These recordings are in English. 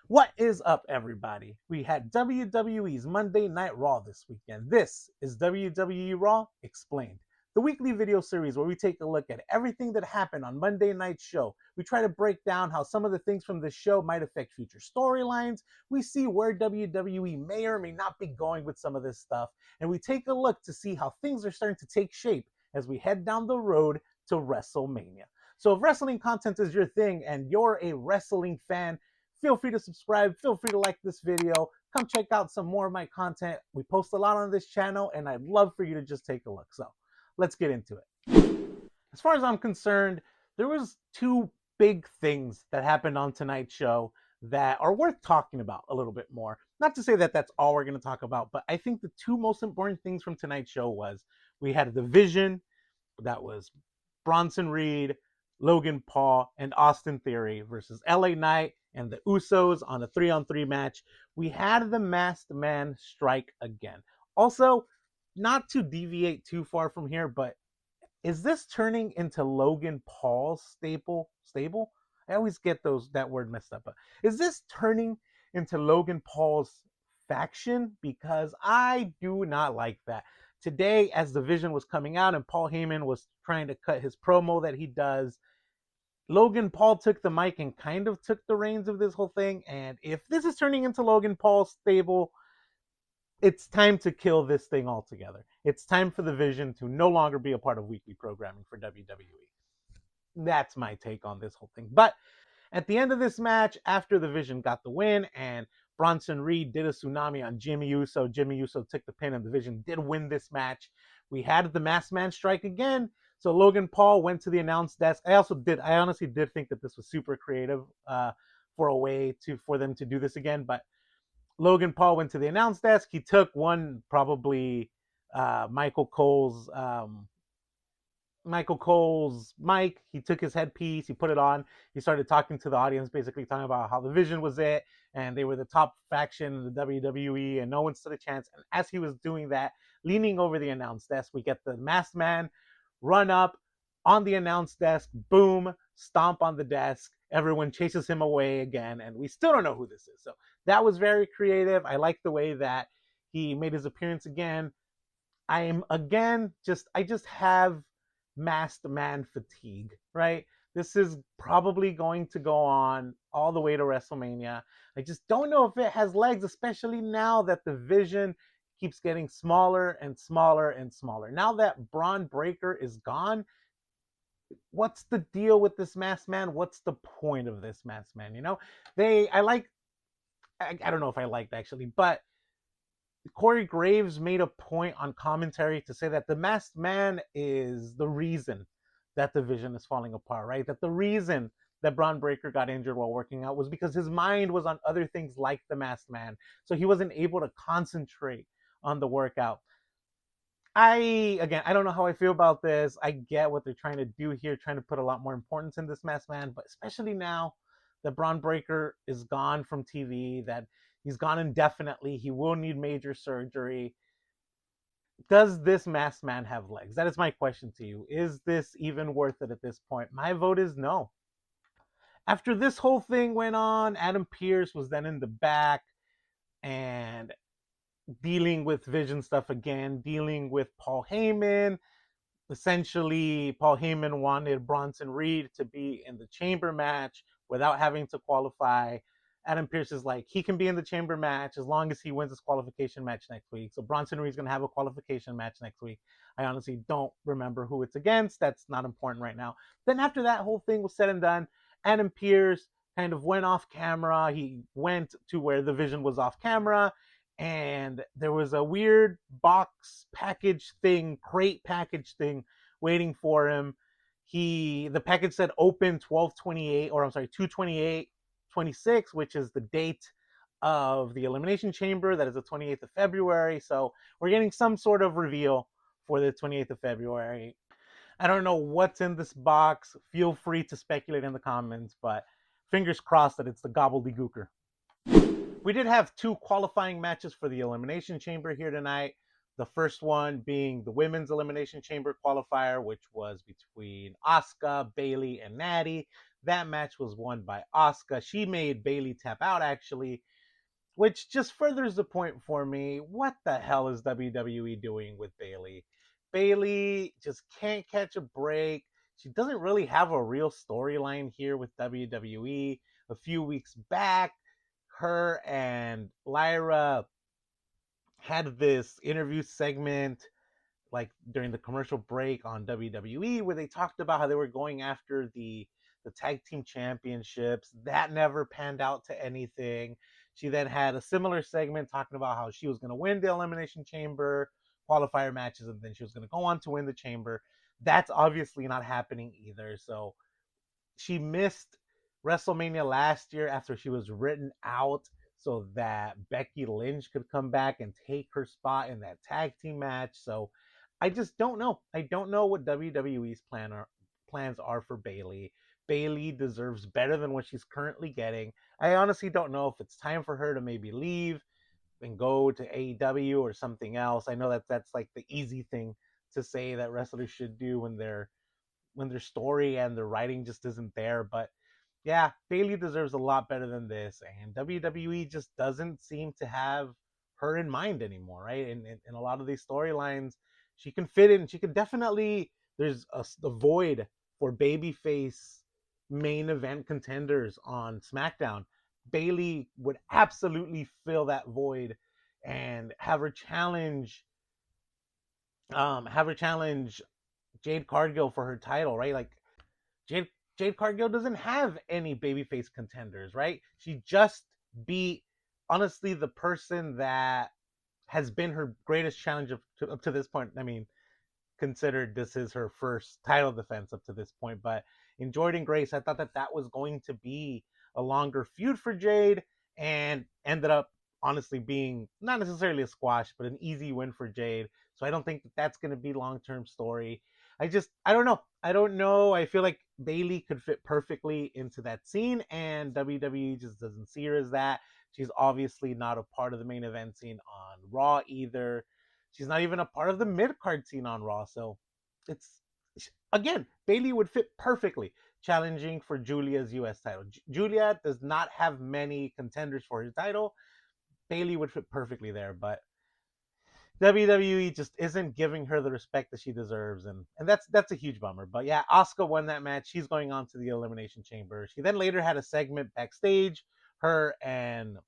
What is up, everybody? We had WWE's Monday Night Raw this weekend. This is WWE Raw Explained, the weekly video series where we take a look at everything that happened on Monday night's show. We try to break down how some of the things from this show might affect future storylines. We see where WWE may or may not be going with some of this stuff, and we take a look to see how things are starting to take shape as we head down the road to WrestleMania. So if wrestling content is your thing and you're a wrestling fan, feel free to subscribe. Feel free to like this video. Come check out some more of my content. We post a lot on this channel, and I'd love for you to just take a look. So let's get into it. As far as I'm concerned, there was two big things that happened on tonight's show that are worth talking about a little bit more. Not to say that that's all we're going to talk about, but I think the two most important things from tonight's show was we had a division that was Bronson Reed, Logan Paul, and Austin Theory versus LA Knight and the Usos on a 3-on-3 match. We had the Masked Man strike again. Also, not to deviate too far from here, but is this turning into Logan Paul's stable? I always get that word messed up. But is this turning into Logan Paul's faction? Because I do not like that. Today, as the Vision was coming out and Paul Heyman was trying to cut his promo that he does, Logan Paul took the mic and kind of took the reins of this whole thing. And if this is turning into Logan Paul's stable, it's time to kill this thing altogether. It's time for the Vision to no longer be a part of weekly programming for WWE. That's my take on this whole thing. But at the end of this match, after the Vision got the win and Bronson Reed did a tsunami on Jimmy Uso, Jimmy Uso took the pin and the Vision did win this match. We had the Masked Man strike again. So Logan Paul went to the announce desk. I honestly did think that this was super creative for a way for them to do this again. But Logan Paul went to the announce desk. He took one probably Michael Cole's mic. He took his headpiece, he put it on, he started talking to the audience, basically talking about how the Vision was it and they were the top faction in the WWE and no one stood a chance. And as he was doing that, leaning over the announce desk, we get the Masked Man run up on the announce desk, boom, stomp on the desk. Everyone chases him away again, and we still don't know who this is. So that was very creative. I like the way that he made his appearance again. I just have Masked Man fatigue, right? This is probably going to go on all the way to WrestleMania. I just don't know if it has legs, especially now that the Vision keeps getting smaller and smaller and smaller. Now that Braun Breaker is gone, what's the deal with this Masked Man? What's the point of this Masked Man? I don't know if I liked actually, but Corey Graves made a point on commentary to say that the Masked Man is the reason that the Vision is falling apart, right? That the reason that Braun Breaker got injured while working out was because his mind was on other things like the Masked Man. So he wasn't able to concentrate on the workout. I don't know how I feel about this. I get what they're trying to do here, trying to put a lot more importance in this Masked Man, but especially now that Braun Breaker is gone from TV, that he's gone indefinitely, he will need major surgery. Does this Masked Man have legs? That is my question to you. Is this even worth it at this point? My vote is no. After this whole thing went on, Adam Pearce was then in the back and dealing with Vision stuff again, dealing with Paul Heyman. Essentially, Paul Heyman wanted Bronson Reed to be in the chamber match without having to qualify. Adam Pearce is like, he can be in the chamber match as long as he wins his qualification match next week. So Bronson Reed's going to have a qualification match next week. I honestly don't remember who it's against. That's not important right now. Then after that whole thing was said and done, Adam Pearce kind of went off camera. He went to where the Vision was off camera, and there was a weird box package thing, crate package thing waiting for him. The package said open 12/28, or I'm sorry, 2/28/26, which is the date of the Elimination Chamber. That is the 28th of February. So we're getting some sort of reveal for the 28th of February. I don't know what's in this box. Feel free to speculate in the comments, but fingers crossed that it's the gobbledygooker. We did have two qualifying matches for the Elimination Chamber here tonight. The first one being the Women's Elimination Chamber qualifier, which was between Asuka, Bayley, and Natty. That match was won by Asuka. She made Bayley tap out, actually, which just furthers the point for me. What the hell is WWE doing with Bayley? Bayley just can't catch a break. She doesn't really have a real storyline here with WWE. A few weeks back, her and Lyra had this interview segment like during the commercial break on WWE where they talked about how they were going after the tag team championships. That never panned out to anything. She then had a similar segment talking about how she was going to win the Elimination Chamber qualifier matches and then she was going to go on to win the Chamber. That's obviously not happening either. So she missed WrestleMania last year after she was written out so that Becky Lynch could come back and take her spot in that tag team match. So I just don't know. I don't know what WWE's plans are for Bayley. Bayley deserves better than what she's currently getting. I honestly don't know if it's time for her to maybe leave and go to AEW or something else. I know that that's like the easy thing to say that wrestlers should do when their story and their writing just isn't there. But yeah, Bayley deserves a lot better than this, and WWE just doesn't seem to have her in mind anymore, right? In a lot of these storylines, she can fit in. She can definitely. There's a void for babyface main event contenders on SmackDown. Bayley would absolutely fill that void and have her challenge Jade Cargill for her title, right? Like Jade Jade Cargill doesn't have any babyface contenders, right? She just beat honestly the person that has been her greatest challenge up to this point. I mean, considered this is her first title defense up to this point. But in Jordan Grace, I thought that that was going to be a longer feud for Jade, and ended up honestly being not necessarily a squash, but an easy win for Jade. So I don't think that that's going to be long term story. I don't know. I don't know. I feel like Bayley could fit perfectly into that scene, and WWE just doesn't see her as that. She's obviously not a part of the main event scene on Raw either. She's not even a part of the mid card scene on Raw. So it's again, Bayley would fit perfectly challenging for Julia's US title. Julia does not have many contenders for her title. Bayley would fit perfectly there, but WWE just isn't giving her the respect that she deserves, and that's a huge bummer. But yeah, Asuka won that match. She's going on to the Elimination Chamber. She then later had a segment backstage. Her and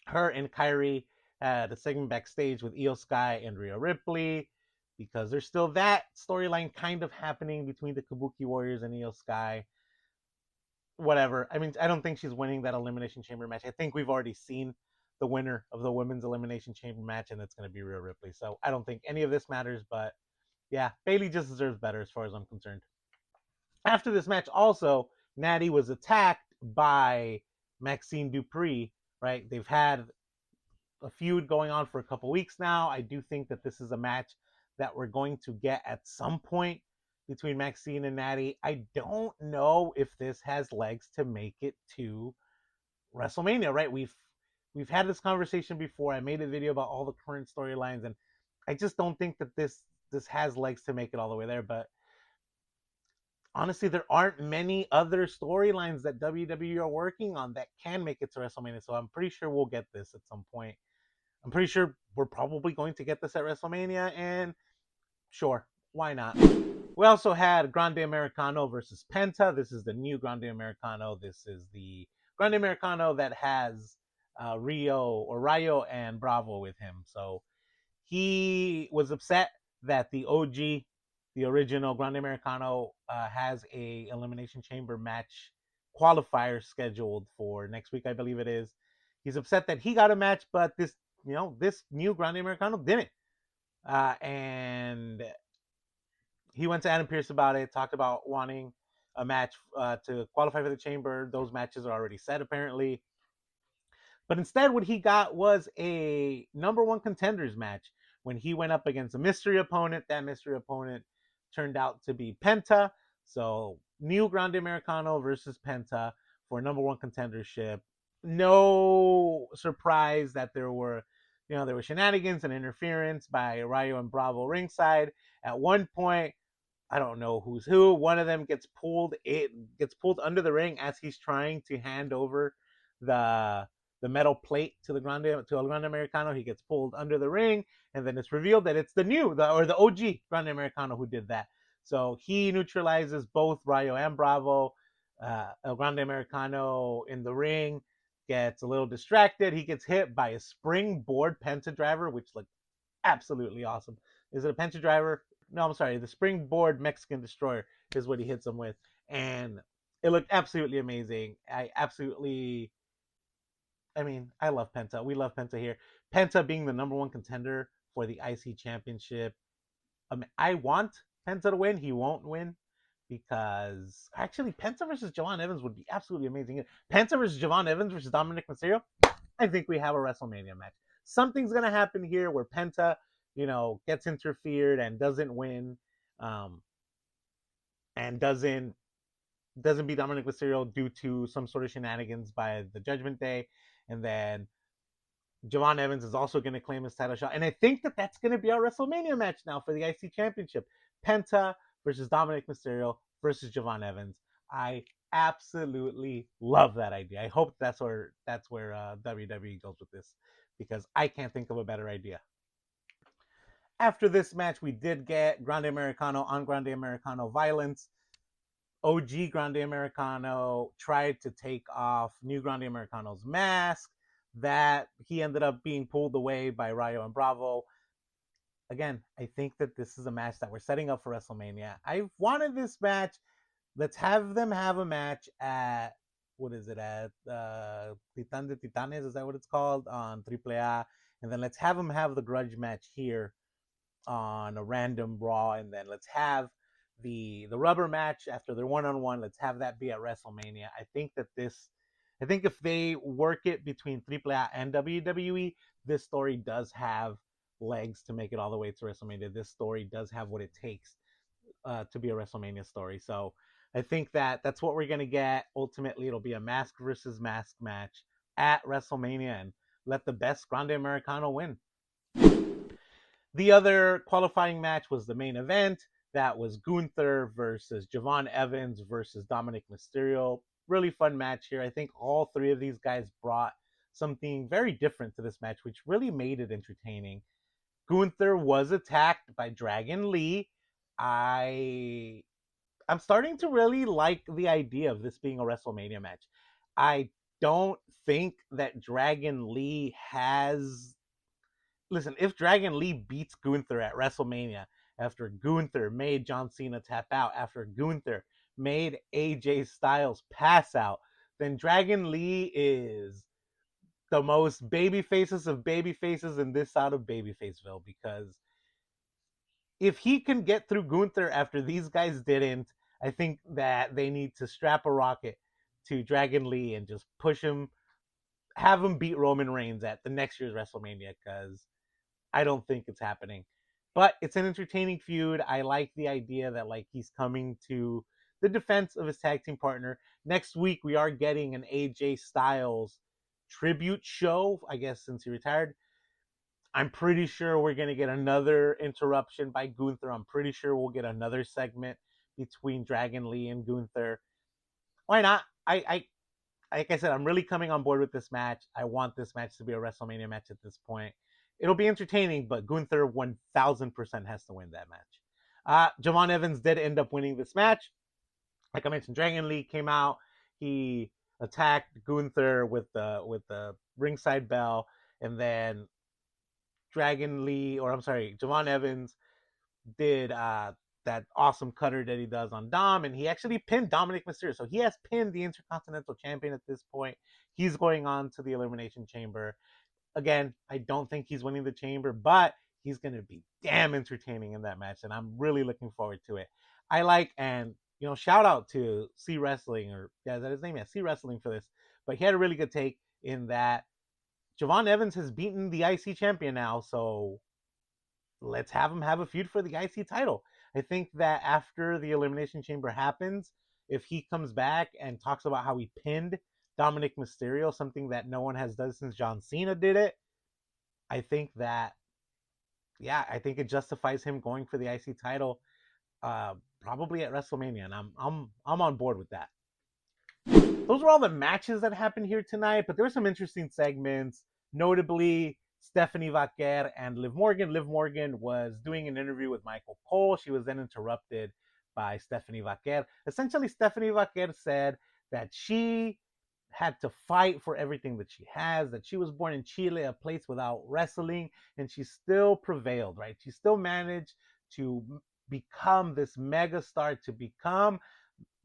Kyrie had a segment backstage with Io Sky and Rhea Ripley because there's still that storyline kind of happening between the Kabuki Warriors and Io Sky. Whatever. I mean, I don't think she's winning that Elimination Chamber match. I think we've already seen the winner of the Women's Elimination Chamber match, and it's going to be Rhea Ripley. So I don't think any of this matters, but yeah, Bayley just deserves better as far as I'm concerned. After this match, also, Natty was attacked by Maxine Dupree, right? They've had a feud going on for a couple weeks now. I do think that this is a match that we're going to get at some point between Maxine and Natty. I don't know if this has legs to make it to WrestleMania, right? We've had this conversation before. I made a video about all the current storylines, and I just don't think that this has legs to make it all the way there. But honestly, there aren't many other storylines that WWE are working on that can make it to WrestleMania. So I'm pretty sure we'll get this at some point. I'm pretty sure we're probably going to get this at WrestleMania, and sure, why not? We also had Grande Americano versus Penta. This is the new Grande Americano. This is the Grande Americano that has Rayo and Bravo with him. So he was upset that the OG, the original Grande Americano, has a Elimination Chamber match qualifier scheduled for next week, I believe it is. He's upset that he got a match, but this new Grande Americano didn't. And he went to Adam Pearce about it, talked about wanting a match to qualify for the Chamber. Those matches are already set, apparently. But instead, what he got was a number one contenders match when he went up against a mystery opponent. That mystery opponent turned out to be Penta. So, new Grande Americano versus Penta for number one contendership. No surprise that there were shenanigans and interference by Rayo and Bravo ringside. At one point, I don't know who's who. One of them gets pulled. It gets pulled under the ring as he's trying to hand over the the metal plate to El Grande Americano. He gets pulled under the ring, and then it's revealed that it's the OG Grande Americano who did that. So he neutralizes both Rayo and Bravo. El Grande Americano in the ring gets a little distracted. He gets hit by a springboard penta driver, which looked absolutely awesome. Is it a penta driver? No, I'm sorry. The springboard Mexican destroyer is what he hits him with, and it looked absolutely amazing. I mean, I love Penta. We love Penta here. Penta being the number one contender for the IC championship. I want Penta to win. He won't win because actually Penta versus Javon Evans would be absolutely amazing. Penta versus Javon Evans versus Dominic Mysterio. I think we have a WrestleMania match. Something's gonna happen here where Penta, gets interfered and doesn't win, um, and doesn't beat Dominic Mysterio due to some sort of shenanigans by the Judgment Day, and then Javon Evans is also going to claim his title shot, and I think that that's going to be our WrestleMania match now for the IC Championship: Penta versus Dominic Mysterio versus Javon Evans. I absolutely love that idea. I hope that's where WWE goes with this because I can't think of a better idea. After this match, we did get Grande Americano on Grande Americano violence. OG Grande Americano tried to take off New Grande Americano's mask. That he ended up being pulled away by Rayo and Bravo. Again, I think that this is a match that we're setting up for WrestleMania. I've wanted this match. Let's have them have a match at what is it at Titan de Titanes? Is that what it's called on AAA? And then let's have them have the grudge match here on a random Raw, and then let's have the rubber match after their one-on-one. Let's have that be at WrestleMania. I think if they work it between AAA and WWE, this story does have legs to make it all the way to WrestleMania. This story does have what it takes to be a WrestleMania story. So I think that that's what we're gonna get. Ultimately, it'll be a mask versus mask match at WrestleMania, and let the best Grande Americano win. The other qualifying match was the main event. That was Gunther versus Javon Evans versus Dominic Mysterio. Really fun match here. I think all three of these guys brought something very different to this match, which really made it entertaining. Gunther was attacked by Dragon Lee. I'm starting to really like the idea of this being a WrestleMania match. I don't think that Dragon Lee has listen, if Dragon Lee beats Gunther at WrestleMania, after Gunther made John Cena tap out, after Gunther made AJ Styles pass out, then Dragon Lee is the most baby faces of baby faces in this side of Babyfaceville, because if he can get through Gunther after these guys didn't, I think that they need to strap a rocket to Dragon Lee and just push him, have him beat Roman Reigns at the next year's WrestleMania, because I don't think it's happening. But it's an entertaining feud. I like the idea that like he's coming to the defense of his tag team partner. Next week we are getting an AJ Styles tribute show, I guess, since he retired. I'm pretty sure we're going to get another interruption by Gunther. I'm pretty sure we'll get another segment between Dragon Lee and Gunther. Why not? I like I said, I'm really coming on board with this match. I want this match to be a WrestleMania match at this point. It'll be entertaining, but Gunther 1000% has to win that match. Javon Evans did end up winning this match. Like I mentioned, Dragon Lee came out. He attacked Gunther with the ringside bell, and then Javon Evans did that awesome cutter that he does on Dom, and he actually pinned Dominic Mysterio. So he has pinned the Intercontinental Champion at this point. He's going on to the Elimination Chamber. Again, I don't think he's winning the Chamber, but he's going to be damn entertaining in that match, and I'm really looking forward to it. I like, and shout out to C Wrestling, or yeah, is that his name? Yeah, C Wrestling for this. But he had a really good take in that Javon Evans has beaten the IC champion now, so let's have him have a feud for the IC title. I think that after the Elimination Chamber happens, if he comes back and talks about how he pinned Dominic Mysterio, something that no one has done since John Cena did it, I think that, yeah, I think it justifies him going for the IC title. probably at WrestleMania, and I'm on board with that. Those were all the matches that happened here tonight, but there were some interesting segments, notably Stephanie Vaquer and Liv Morgan. Liv Morgan was doing an interview with Michael Cole. She was then interrupted by Stephanie Vaquer. Essentially, Stephanie Vaquer said that she had to fight for everything that she has, that she was born in Chile, a place without wrestling, and she still prevailed, right? She still managed to become this mega star, to become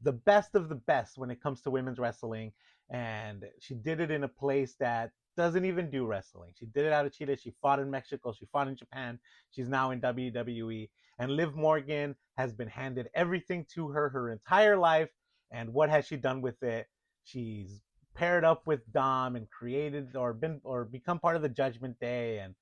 the best of the best when it comes to women's wrestling. And she did it in a place that doesn't even do wrestling. She did it out of Chile. She fought in Mexico. She fought in Japan. She's now in WWE. And Liv Morgan has been handed everything to her entire life. And what has she done with it? She's paired up with Dom and created or become part of the Judgment Day. And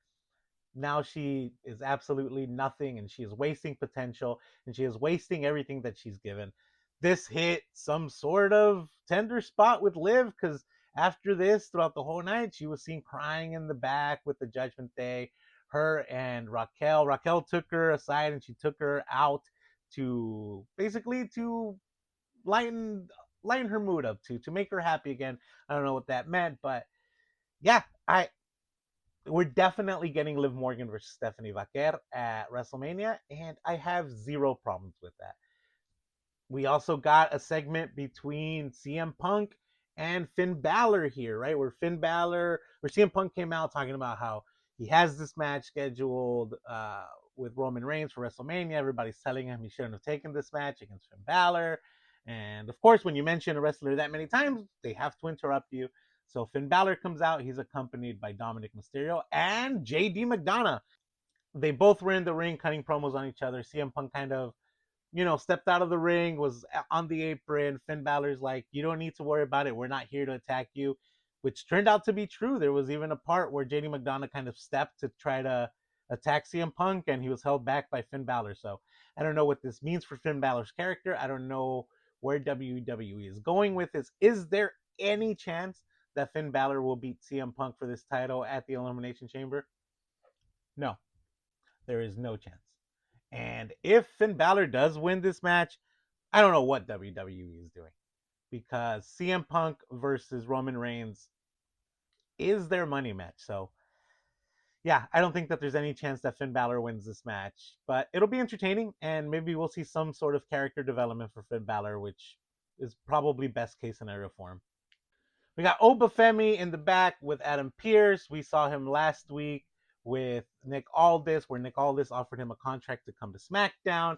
now she is absolutely nothing, and she is wasting potential, and she is wasting everything that she's given. This hit some sort of tender spot with Liv, because after this, throughout the whole night, she was seen crying in the back with the Judgment Day. Her and Raquel took her aside, and she took her out to basically to lighten lighten her mood up, to make her happy again. I don't know what that meant, but yeah, I we're definitely getting Liv Morgan versus Stephanie Vaquer at WrestleMania, and I have zero problems with that. We also got a segment between CM Punk and Finn Balor here, right? Where CM Punk came out talking about how he has this match scheduled with Roman Reigns for WrestleMania. Everybody's telling him he shouldn't have taken this match against Finn Balor. And of course, when you mention a wrestler that many times, they have to interrupt you. So Finn Balor comes out. He's accompanied by Dominic Mysterio and JD McDonough. They both were in the ring cutting promos on each other. CM Punk kind of stepped out of the ring, was on the apron. Finn Balor's like, you don't need to worry about it. We're not here to attack you, which turned out to be true. There was even a part where JD McDonough kind of stepped to try to attack CM Punk, and he was held back by Finn Balor. So I don't know what this means for Finn Balor's character. I don't know where WWE is going with this. Is there any chance that Finn Balor will beat CM Punk for this title at the Elimination Chamber? No, there is no chance. And if Finn Balor does win this match, I don't know what WWE is doing, because CM Punk versus Roman Reigns is their money match. So, yeah, I don't think that there's any chance that Finn Balor wins this match, but it'll be entertaining, and maybe we'll see some sort of character development for Finn Balor, which is probably best case scenario for him. We got Obafemi in the back with Adam Pearce. We saw him last week with Nick Aldis, where Nick Aldis offered him a contract to come to SmackDown.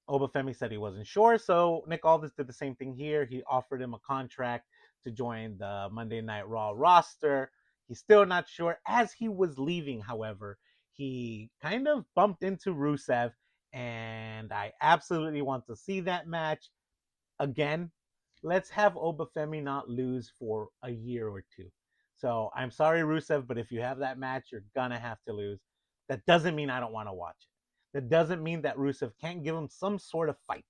Obafemi said he wasn't sure, so Nick Aldis did the same thing here. He offered him a contract to join the Monday Night Raw roster. He's still not sure. As he was leaving, however, he kind of bumped into Rusev, and I absolutely want to see that match again. Let's have Obafemi not lose for a year or two. So I'm sorry, Rusev, but if you have that match, you're gonna have to lose. That doesn't mean I don't want to watch it. That doesn't mean that Rusev can't give him some sort of fight.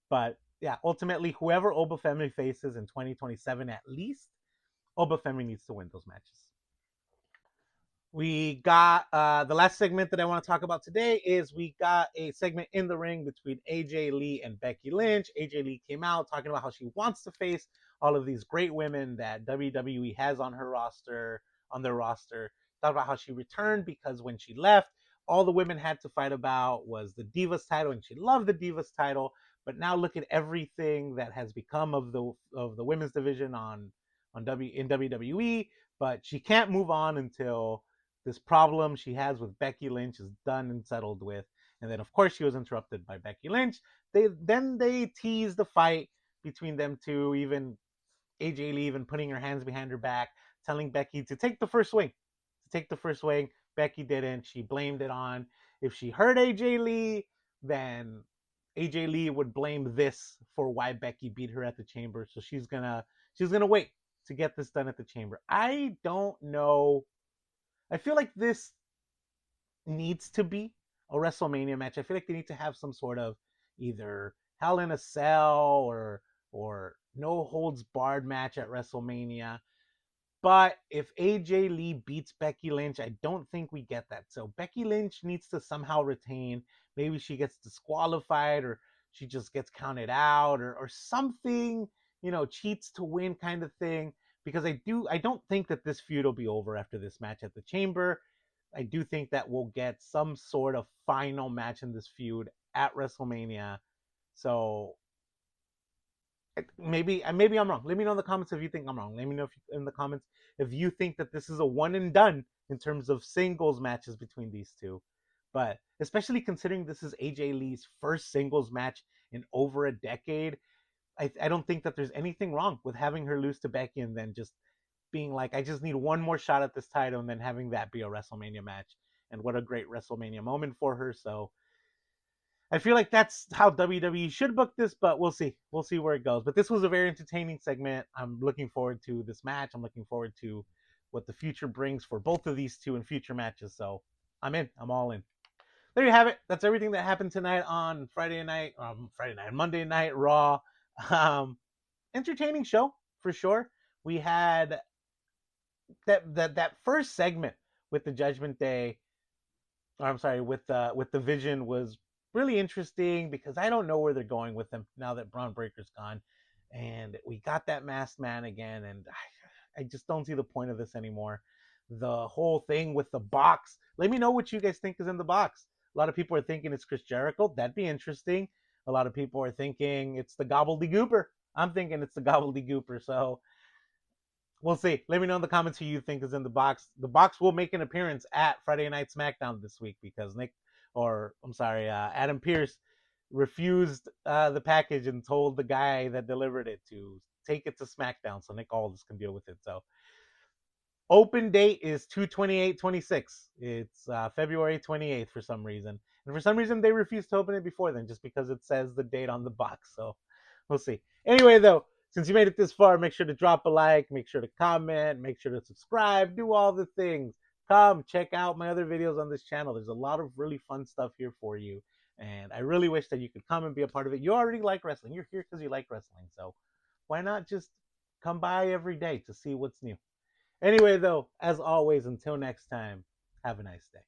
But yeah, ultimately, whoever Obafemi faces in 2027 at least, Obafemi needs to win those matches. We got the last segment that I want to talk about today is we got a segment in the ring between AJ Lee and Becky Lynch. AJ Lee came out talking about how she wants to face all of these great women that WWE has on their roster. Talked about how she returned because when she left, all the women had to fight about was the Divas title, and she loved the Divas title. But now look at everything that has become of the women's division in WWE. But she can't move on until this problem she has with Becky Lynch is done and settled with. And then, of course, she was interrupted by Becky Lynch. They teased the fight between them two, even AJ Lee even putting her hands behind her back, telling Becky to take the first swing. To take the first swing. Becky didn't. She blamed it on if she hurt AJ Lee, then AJ Lee would blame this for why Becky beat her at the chamber. So she's gonna wait to get this done at the chamber. I don't know. I feel like this needs to be a WrestleMania match. I feel like they need to have some sort of either Hell in a Cell or no holds barred match at WrestleMania. But if AJ Lee beats Becky Lynch, I don't think we get that. So Becky Lynch needs to somehow retain. maybe she gets disqualified, or she just gets counted out, or something, cheats to win kind of thing. Because I don't think that this feud will be over after this match at the Chamber. I do think that we'll get some sort of final match in this feud at WrestleMania. So maybe I'm wrong. Let me know in the comments if you think I'm wrong. Let me know in the comments if you think that this is a one and done in terms of singles matches between these two. But especially considering this is AJ Lee's first singles match in over a decade, I don't think that there's anything wrong with having her lose to Becky and then just being like, I just need one more shot at this title, and then having that be a WrestleMania match. And what a great WrestleMania moment for her. So I feel like that's how WWE should book this, but we'll see. We'll see where it goes. But this was a very entertaining segment. I'm looking forward to this match. I'm looking forward to what the future brings for both of these two in future matches. So I'm in. I'm all in. There you have it. That's everything that happened tonight on Monday Night Raw. Um, Entertaining show for sure. We had that first segment with the Judgment Day, or I'm sorry, with the Vision was really interesting because I don't know where they're going with them now that Braun Breaker's gone, and we got that Masked Man again, and I just don't see the point of this anymore. The whole thing with the box. Let me know what you guys think is in the box. A lot of people are thinking it's Chris Jericho. That'd be interesting. A lot of people are thinking it's the Gobbledygooper. I'm thinking it's the Gobbledygooper. So we'll see. Let me know in the comments who you think is in the box. The box will make an appearance at Friday Night SmackDown this week because Adam Pearce refused the package and told the guy that delivered it to take it to SmackDown so Nick Aldis can deal with it. So open date is 2/28/26. It's February 28th for some reason. And for some reason, they refuse to open it before then just because it says the date on the box. So we'll see. Anyway, though, since you made it this far, make sure to drop a like, make sure to comment, make sure to subscribe, do all the things. Come check out my other videos on this channel. There's a lot of really fun stuff here for you. And I really wish that you could come and be a part of it. You already like wrestling. You're here because you like wrestling. So why not just come by every day to see what's new? Anyway, though, as always, until next time, have a nice day.